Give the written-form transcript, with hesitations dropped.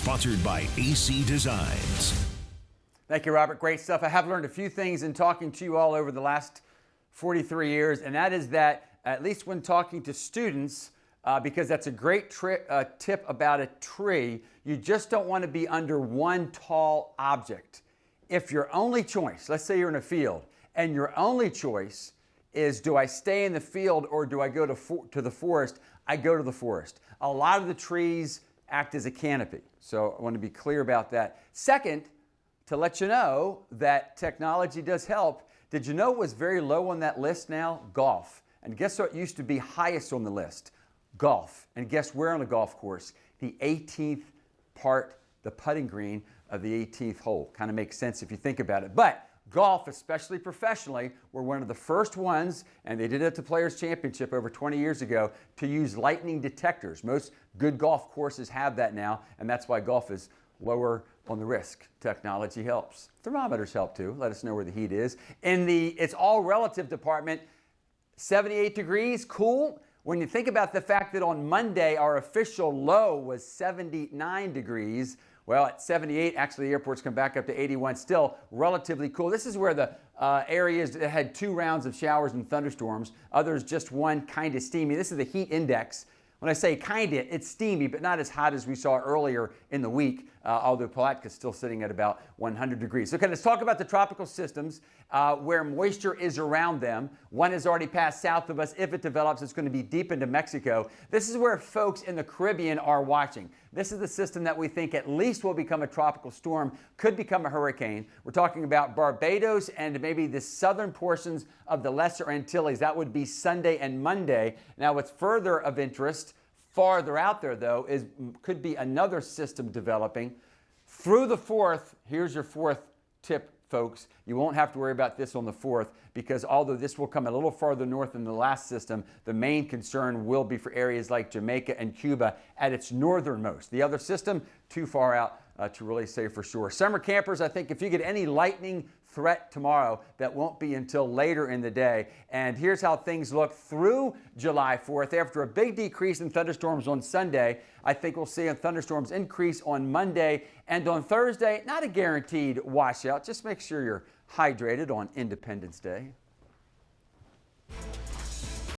Sponsored by AC Designs. Thank you, Robert. Great stuff. I have learned a few things in talking to you all over the last 43 years, and that is that, at least when talking to students, because that's a great tip about a tree, you just don't want to be under one tall object. If your only choice, let's say you're in a field, and your only choice is, do I stay in the field or do I go to the forest? I go to the forest. A lot of the trees act as a canopy, so I want to be clear about that. Second, to let you know that technology does help. Did you know it was very low on that list now? Golf. And guess what used to be highest on the list? Golf. And guess where on the golf course? The 18th part, the putting green of the 18th hole. Kind of makes sense if you think about it. But golf, especially professionally, were one of the first ones, and they did it at the Players' Championship over 20 years ago, to use lightning detectors. Most good golf courses have that now, and that's why golf is lower on the risk. Technology helps. Thermometers help too. Let us know where the heat is. In the it's all relative department, 78 degrees, cool. When you think about the fact that on Monday our official low was 79 degrees, well, at 78, actually the airports come back up to 81, still relatively cool. This is where the areas that had 2 rounds of showers and thunderstorms, others just one, kind of steamy. This is the heat index. When I say kind of, it's steamy, but not as hot as we saw earlier in the week, although Palatka is still sitting at about 100 degrees. Okay, let's talk about the tropical systems where moisture is around them. One has already passed south of us. If it develops, it's going to be deep into Mexico. This is where folks in the Caribbean are watching. This is the system that we think at least will become a tropical storm, could become a hurricane. We're talking about Barbados and maybe the southern portions of the Lesser Antilles. That would be Sunday and Monday. Now, what's further of interest, farther out there though, could be another system developing through the 4th. Here's your 4th tip, folks. You won't have to worry about this on the 4th, because although this will come a little farther north than the last system, the main concern will be for areas like Jamaica and Cuba at its northernmost. The other system, too far out to really say for sure. Summer campers, I think if you get any lightning threat tomorrow, that won't be until later in the day. And here's how things look through July 4th. After a big decrease in thunderstorms on Sunday, I think we'll see a thunderstorms increase on Monday and on Thursday. Not a guaranteed washout. Just make sure you're hydrated on Independence Day.